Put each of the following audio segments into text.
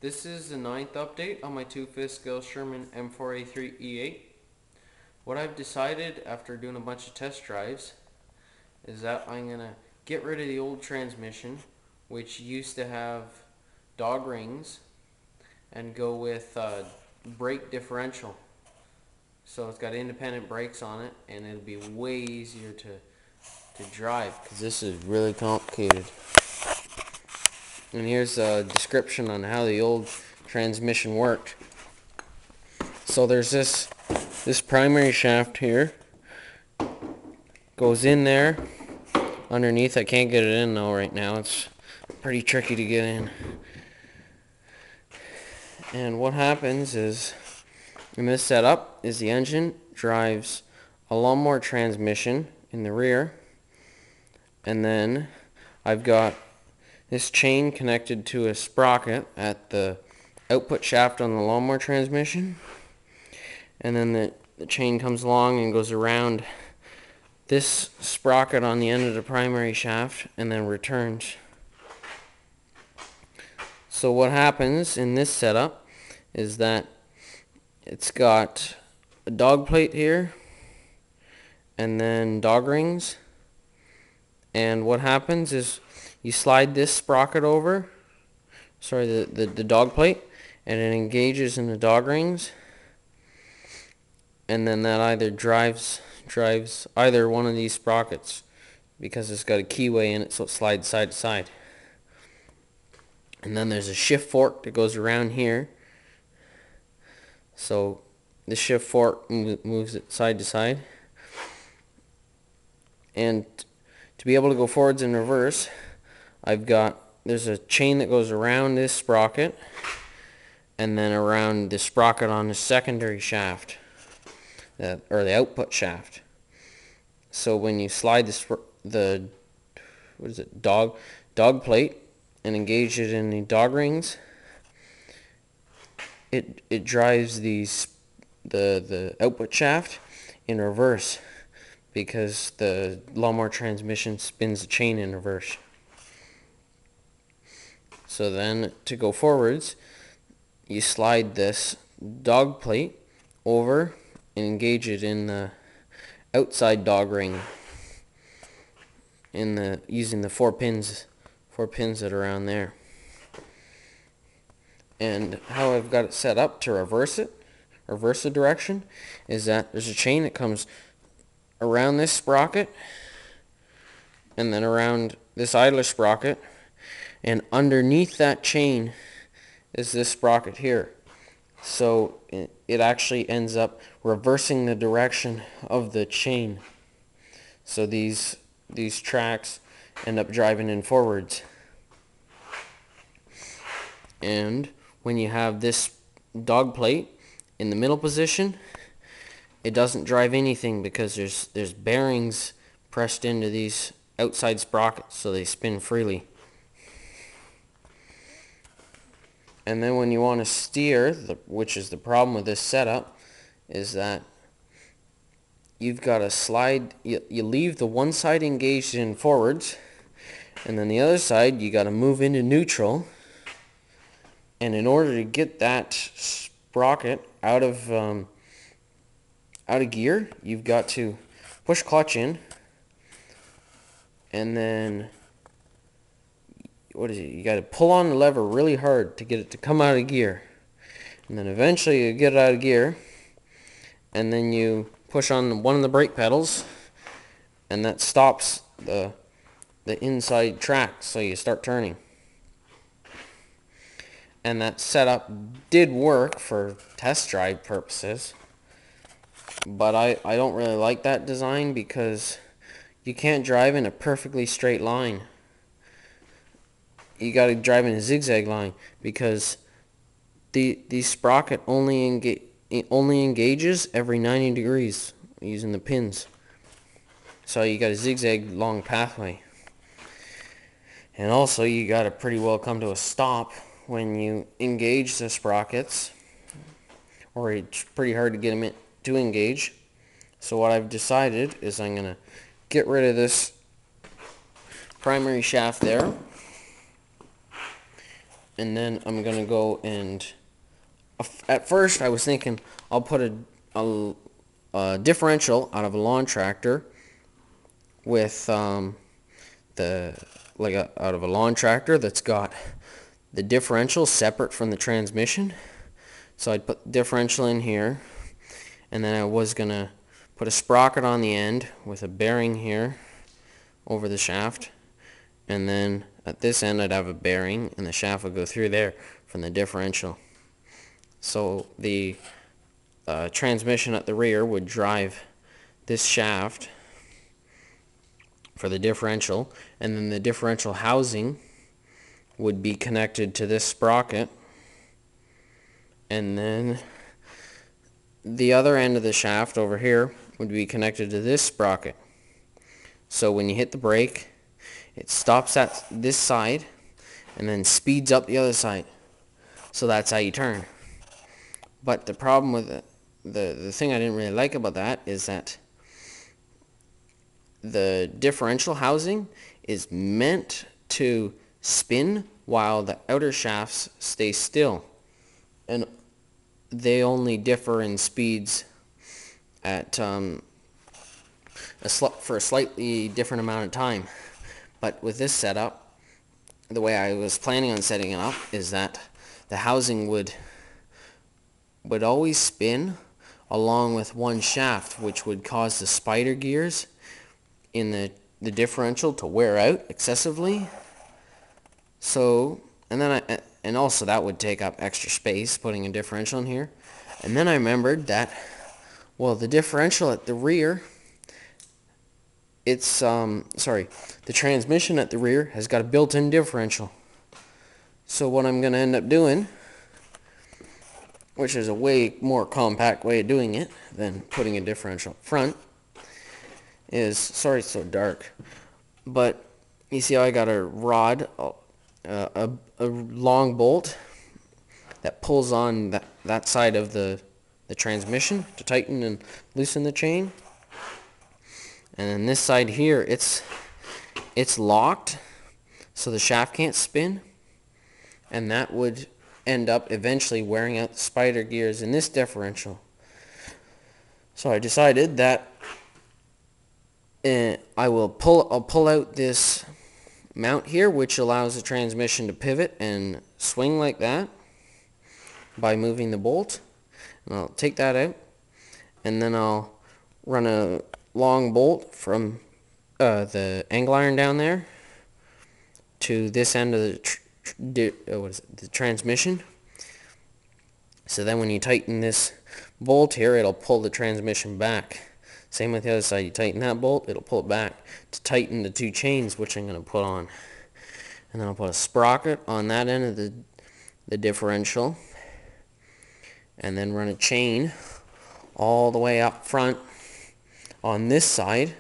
This is the 9th update on my 2/5 scale Sherman M4A3E8. What I've decided after doing a bunch of test drives is that I'm going to get rid of the old transmission, which used to have dog rings, and go with brake differential. So it's got independent brakes on it, and it'll be way easier to drive because this is really complicated. And here's a description on how the old transmission worked. So there's this primary shaft here, goes in there underneath. I can't get it in though right now. It's pretty tricky to get in. And what happens is, in this setup, is the engine drives a lawnmower transmission in the rear, and then I've got this chain connected to a sprocket at the output shaft on the lawnmower transmission, and then the chain comes along and goes around this sprocket on the end of the primary shaft and then returns. So what happens in this setup is that it's got a dog plate here and then dog rings, and what happens is you slide this sprocket over, the dog plate, and it engages in the dog rings, and then that either drives either one of these sprockets because it's got a keyway in it, so it slides side to side. And then there's a shift fork that goes around here, so the shift fork moves it side to side. And to be able to go forwards and reverse, there's a chain that goes around this sprocket and then around the sprocket on the secondary shaft, or the output shaft. So when you slide the dog plate and engage it in the dog rings, it drives the output shaft in reverse because the lawnmower transmission spins the chain in reverse. So then to go forwards, you slide this dog plate over and engage it in the outside dog ring using the four pins that are around there. And how I've got it set up to reverse the direction, is that there's a chain that comes around this sprocket and then around this idler sprocket, and underneath that chain is this sprocket here. So it actually ends up reversing the direction of the chain. So these tracks end up driving in forwards. And when you have this dog plate in the middle position, it doesn't drive anything because there's bearings pressed into these outside sprockets, so they spin freely. And then when you want to steer, which is the problem with this setup, is that you've got to slide, you leave the one side engaged in forwards, and then the other side you got to move into neutral. And in order to get that sprocket out of gear, you've got to push clutch in, and then you got to pull on the lever really hard to get it to come out of gear, and then eventually you get it out of gear, and then you push on one of the brake pedals, and that stops the inside track, so you start turning. And that setup did work for test drive purposes, but I don't really like that design because you can't drive in a perfectly straight line. You got to drive in a zigzag line because the sprocket only engages every 90 degrees using the pins. So you got a zigzag long pathway. And also you got to pretty well come to a stop when you engage the sprockets, or it's pretty hard to get them to engage. So what I've decided is I'm going to get rid of this primary shaft there, and then I'm gonna go and at first I was thinking I'll put a differential out of a lawn tractor with out of a lawn tractor that's got the differential separate from the transmission. So I'd put the differential in here, and then I was gonna put a sprocket on the end with a bearing here over the shaft, and then at this end I'd have a bearing and the shaft would go through there from the differential. So the transmission at the rear would drive this shaft for the differential, and then the differential housing would be connected to this sprocket, and then the other end of the shaft over here would be connected to this sprocket. So when you hit the brake, it stops at this side and then speeds up the other side. So that's how you turn. But the problem with it, the thing I didn't really like about that is that the differential housing is meant to spin while the outer shafts stay still, and they only differ in speeds at for a slightly different amount of time. But with this setup, the way I was planning on setting it up is that the housing would always spin along with one shaft, which would cause the spider gears in the differential to wear out excessively. So, and also that would take up extra space putting a differential in here. And then I remembered that, well, the differential at the rear, the transmission at the rear has got a built-in differential. So what I'm going to end up doing, which is a way more compact way of doing it than putting a differential up front, is, sorry it's so dark, but you see how I got a rod, a long bolt that pulls on that side of the transmission to tighten and loosen the chain, and then this side here it's locked so the shaft can't spin, and that would end up eventually wearing out the spider gears in this differential. So I decided that I'll pull out this mount here, which allows the transmission to pivot and swing like that by moving the bolt. And I'll take that out, and then I'll run a long bolt from the angle iron down there to this end of the transmission. So then when you tighten this bolt here, it'll pull the transmission back. Same with the other side. You tighten that bolt, it'll pull it back to tighten the two chains, which I'm going to put on. And then I'll put a sprocket on that end of the differential, and then run a chain all the way up front on this side.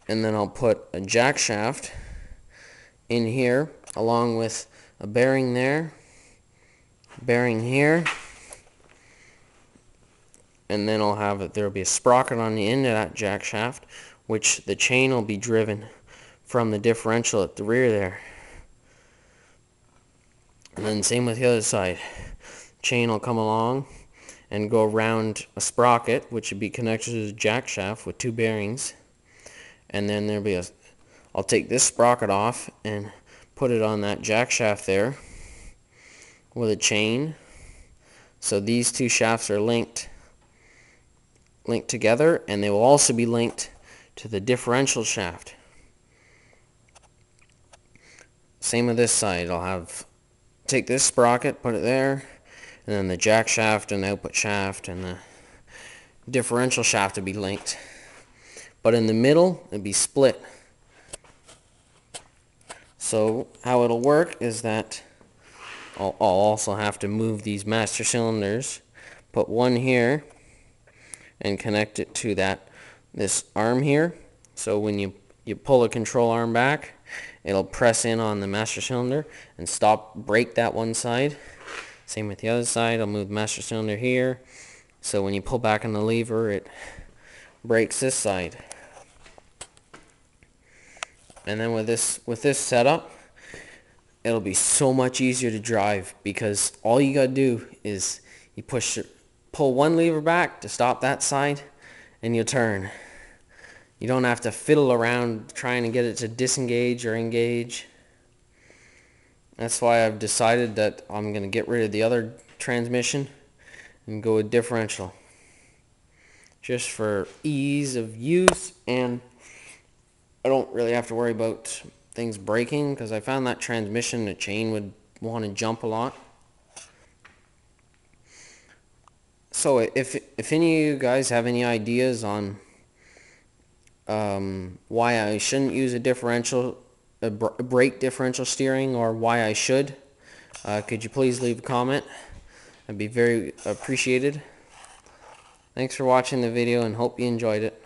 And then I'll put a jack shaft in here along with a bearing there, bearing here, and then I'll have there'll be a sprocket on the end of that jack shaft, which the chain will be driven from the differential at the rear there. And then same with the other side. Chain will come along and go around a sprocket, which would be connected to the jack shaft with two bearings. And then there'll be I'll take this sprocket off and put it on that jack shaft there with a chain. So these two shafts are linked together, and they will also be linked to the differential shaft. Same with this side. I'll take this sprocket, put it there, and then the jack shaft and the output shaft and the differential shaft will be linked. But in the middle, it'll be split. So how it'll work is that I'll also have to move these master cylinders, put one here, and connect it to this arm here. So when you pull the control arm back, it'll press in on the master cylinder and break that one side. Same with the other side. I'll move the master cylinder here, so when you pull back on the lever, it breaks this side. And then with this setup, it'll be so much easier to drive, because all you gotta do is you pull one lever back to stop that side, and you turn. You don't have to fiddle around trying to get it to disengage or engage. That's why I've decided that I'm gonna get rid of the other transmission and go with differential, just for ease of use, and I don't really have to worry about things breaking, because I found that transmission, the chain would want to jump a lot. So if any of you guys have any ideas on why I shouldn't use a brake differential steering, or why I should, could you please leave a comment? I'd be very appreciated. Thanks for watching the video, and hope you enjoyed it.